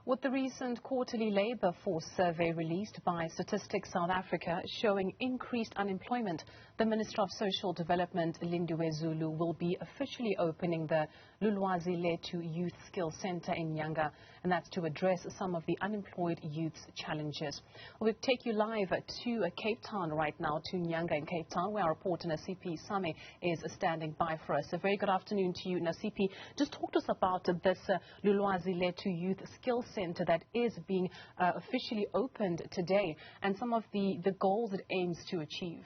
With the recent quarterly labour force survey released by Statistics South Africa showing increased unemployment, the Minister of Social Development, Lindiwe Zulu, will be officially opening the Lulwazi Lethu Youth Skill Centre in Nyanga, and that's to address some of the unemployed youth's challenges. We'll take you live to Cape Town right now, to Nyanga in Cape Town, where our reporter Nasiphi Same is standing by for us. A very good afternoon to you, Nasiphi. Just talk to us about this Lulwazi Lethu Youth Skill Centre that is being officially opened today, and some of the goals it aims to achieve.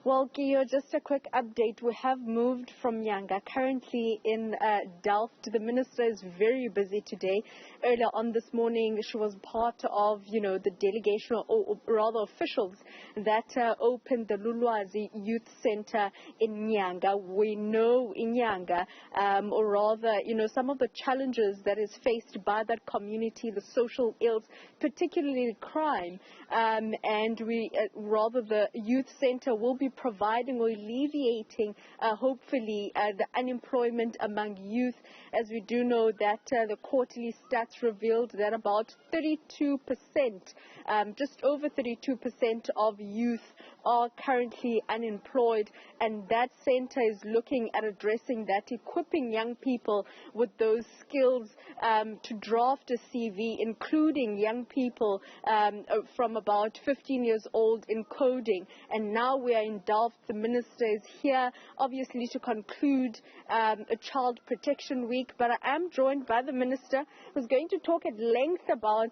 Well, Kiyo, just a quick update. We have moved from Nyanga, currently in Delft. The minister is very busy today. Earlier on this morning, she was part of, the delegation, or rather officials, that opened the Lulwazi Youth Center in Nyanga. We know in Nyanga, or rather, some of the challenges that is faced by that community, the social ills, particularly crime, and the youth center will be providing or alleviating, hopefully, the unemployment among youth, as we do know that the quarterly stats revealed that about 32%, just over 32% of youth are currently unemployed, and that center is looking at addressing that, equipping young people with those skills to draft a CV, including young people from about 15 years old in coding. And now we are in Delft. The minister is here, obviously, to conclude a Child Protection Week, but I am joined by the minister, who's going to talk at length about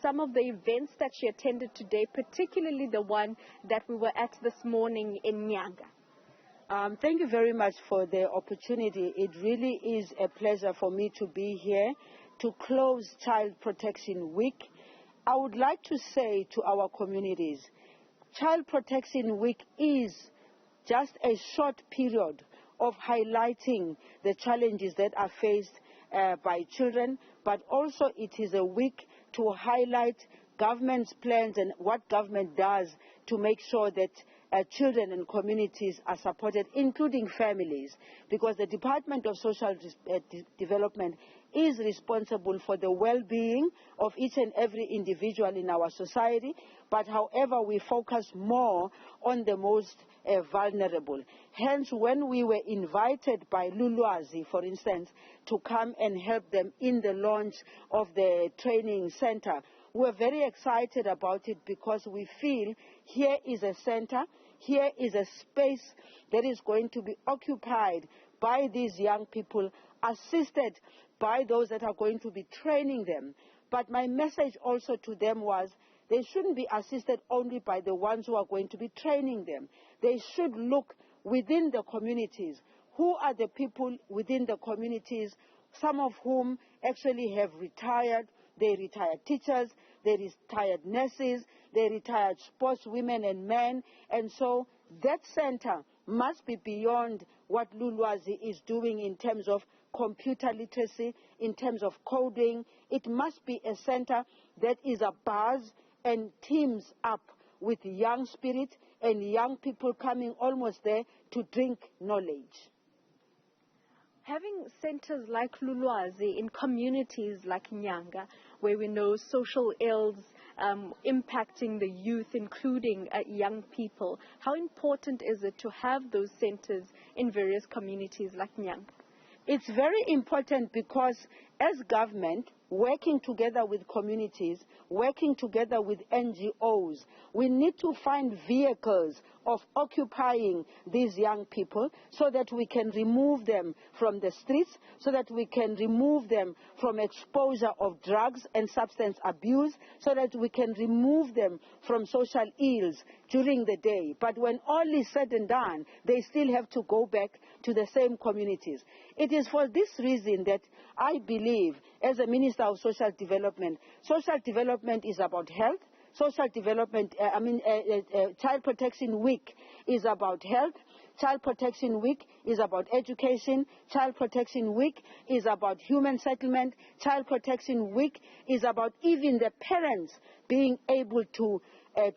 some of the events that she attended today, particularly the one that we were at this morning in Nyanga. Thank you very much for the opportunity. It really is a pleasure for me to be here to close Child Protection Week. I would like to say to our communities, Child Protection Week is just a short period of highlighting the challenges that are faced by children, but also it is a week to highlight government's plans and what government does to make sure that children and communities are supported, including families, because the Department of Social Development is responsible for the well-being of each and every individual in our society, but however we focus more on the most vulnerable. Hence, when we were invited by Lulwazi, for instance, to come and help them in the launch of the training center, we're very excited about it because we feel here is a center, here is a space that is going to be occupied by these young people, assisted by those that are going to be training them. But my message also to them was they shouldn't be assisted only by the ones who are going to be training them. They should look within the communities. Who are the people within the communities, some of whom actually have retired? They retired teachers, they retired nurses, they retired sportswomen and men. And so that center must be beyond what Lulwazi is doing in terms of computer literacy, in terms of coding. It must be a center that is a buzz and teams up with young spirit and young people coming almost there to drink knowledge. Having centers like Lulwazi in communities like Nyanga, where we know social ills impacting the youth, including young people, how important is it to have those centers in various communities like Nyanga? It's very important because as government, working together with communities, working together with NGOs, we need to find vehicles of occupying these young people so that we can remove them from the streets, so that we can remove them from exposure of drugs and substance abuse, so that we can remove them from social ills during the day. But when all is said and done, they still have to go back to the same communities. It is for this reason that I believe, as a Minister of Social Development is about health. Social development, Child Protection Week is about health. Child Protection Week is about education. Child Protection Week is about human settlement. Child Protection Week is about even the parents being able to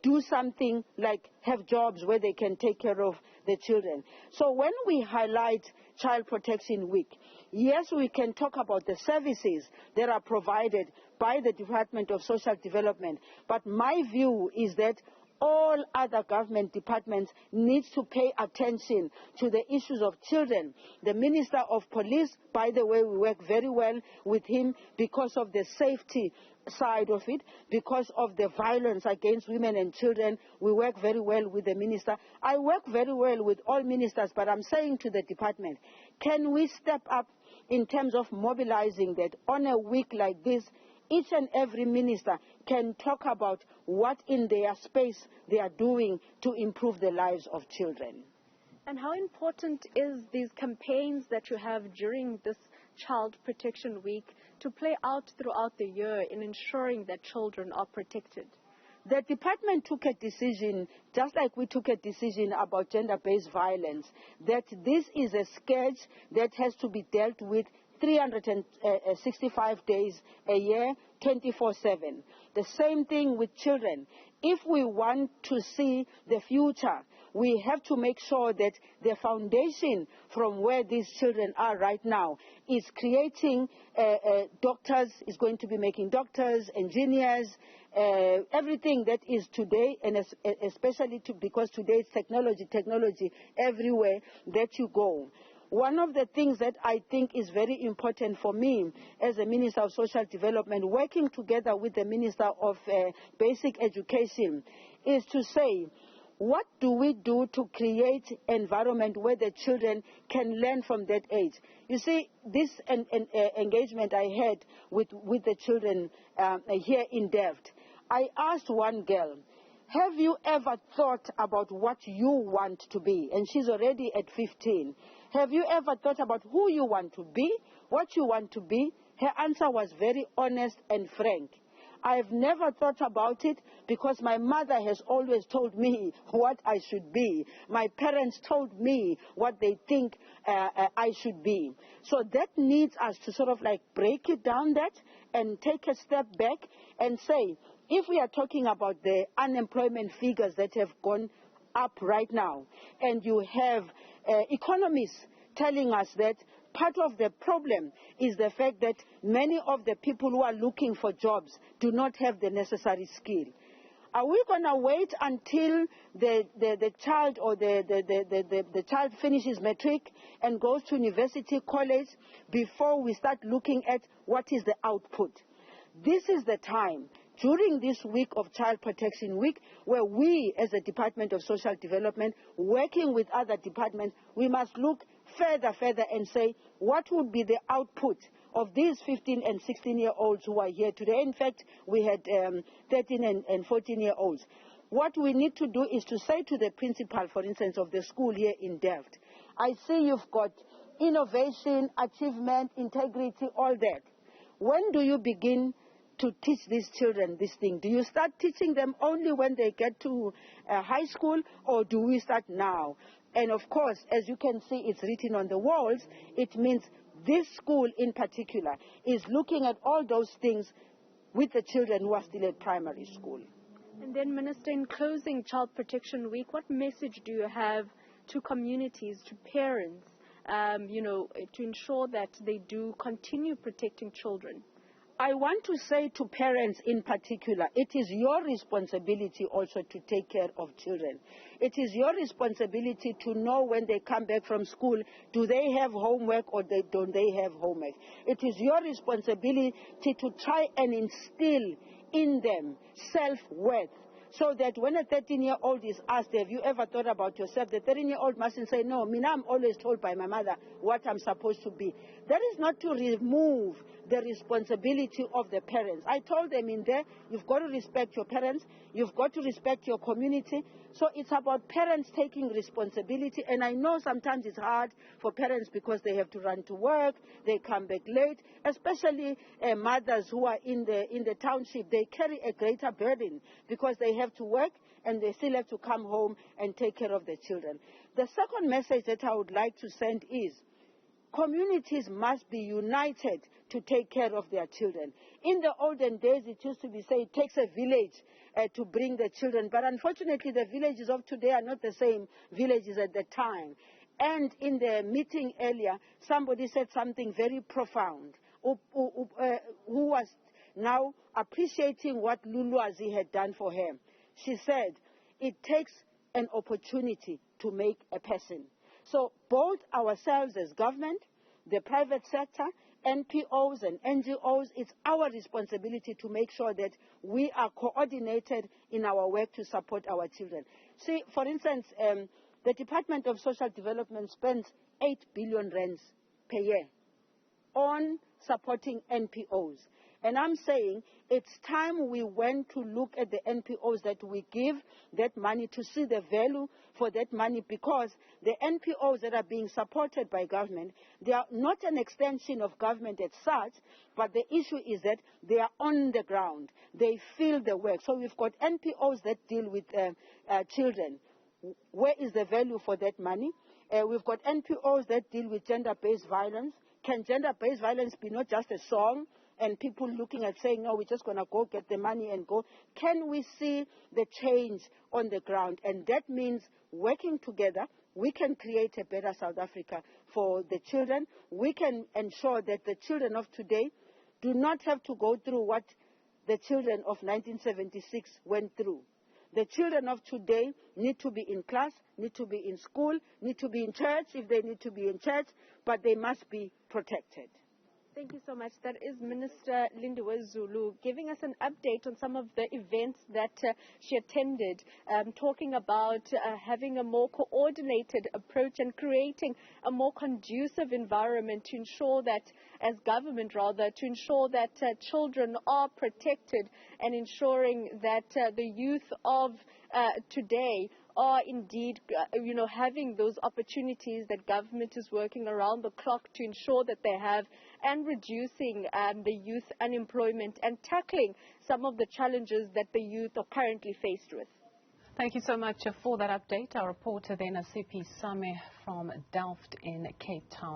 do something like have jobs where they can take care of the children. So when we highlight Child Protection Week, yes, we can talk about the services that are provided by the Department of Social Development, but my view is that all other government departments need to pay attention to the issues of children. The Minister of Police, by the way, we work very well with him because of the safety side of it, because of the violence against women and children. We work very well with the minister. I work very well with all ministers, but I'm saying to the department, can we step up in terms of mobilizing that on a week like this? Each and every minister can talk about what in their space they are doing to improve the lives of children. And how important is these campaigns that you have during this Child Protection Week to play out throughout the year in ensuring that children are protected? The department took a decision, just like we took a decision about gender-based violence, that this is a scourge that has to be dealt with 365 days a year, 24/7. The same thing with children. If we want to see the future, we have to make sure that the foundation from where these children are right now is creating doctors, is going to be making doctors, engineers, everything that is today, and especially because today it's technology everywhere that you go. One of the things that I think is very important for me as a Minister of Social Development, working together with the Minister of Basic Education, is to say, what do we do to create an environment where the children can learn from that age? You see, this engagement I had with the children here in Delft, I asked one girl, have you ever thought about what you want to be? And she's already at 15. Have you ever thought about who you want to be, what you want to be? Her answer was very honest and frank. I've never thought about it because my mother has always told me what I should be. My parents told me what they think I should be. So that needs us to sort of like break it down that and take a step back and say, if we are talking about the unemployment figures that have gone up right now, and you have economists telling us that part of the problem is the fact that many of the people who are looking for jobs do not have the necessary skill. Are we going to wait until the child or the child finishes matric and goes to university, college, before we start looking at what is the output? This is the time, during this week of Child Protection Week, where we as the Department of Social Development, working with other departments, we must look further and say, what would be the output of these 15 and 16-year-olds who are here today? In fact, we had 13 and 14-year-olds. What we need to do is to say to the principal, for instance, of the school here in Delft, I see you've got innovation, achievement, integrity, all that. When do you begin to teach these children this thing? Do you start teaching them only when they get to high school, or do we start now? And of course, as you can see, it's written on the walls. It means this school in particular is looking at all those things with the children who are still at primary school. And then, Minister, in closing Child Protection Week, what message do you have to communities, to parents, to ensure that they do continue protecting children? I want to say to parents in particular, it is your responsibility also to take care of children. It is your responsibility to know when they come back from school, do they have homework or don't they have homework? It is your responsibility to try and instill in them self-worth, so that when a 13-year-old is asked, have you ever thought about yourself? The 13-year-old mustn't say, no, I'm always told by my mother what I'm supposed to be. That is not to remove the responsibility of the parents. I told them in there, you've got to respect your parents, you've got to respect your community. So it's about parents taking responsibility. And I know sometimes it's hard for parents because they have to run to work, they come back late, especially mothers who are in the township. They carry a greater burden because they have to work and they still have to come home and take care of their children. The second message that I would like to send is, communities must be united to take care of their children. In the olden days, it used to be say it takes a village to bring the children, but unfortunately the villages of today are not the same villages at the time. And in the meeting earlier, somebody said something very profound, who was now appreciating what Lulwazi had done for her. She said, it takes an opportunity to make a person. So both ourselves as government, the private sector, NPOs and NGOs, it's our responsibility to make sure that we are coordinated in our work to support our children. See, for instance, the Department of Social Development spends 8 billion rands per year on supporting NPOs. And I'm saying it's time we went to look at the NPOs that we give that money to see the value for that money, because the NPOs that are being supported by government, they are not an extension of government as such, but the issue is that they are on the ground. They feel the work. So we've got NPOs that deal with children. Where is the value for that money? We've got NPOs that deal with gender-based violence. Can gender-based violence be not just a song and people looking at saying, no, we're just going to go get the money and go? Can we see the change on the ground? And that means working together, we can create a better South Africa for the children. We can ensure that the children of today do not have to go through what the children of 1976 went through. The children of today need to be in class, need to be in school, need to be in church if they need to be in church, but they must be protected. Thank you so much. That is Minister Lindiwe Zulu giving us an update on some of the events that she attended, talking about having a more coordinated approach and creating a more conducive environment to ensure that, as government rather, to ensure that children are protected and ensuring that the youth of today are indeed, having those opportunities that government is working around the clock to ensure that they have, and reducing the youth unemployment and tackling some of the challenges that the youth are currently faced with. Thank you so much for that update. Our reporter then, Nasiphi Same from Delft in Cape Town.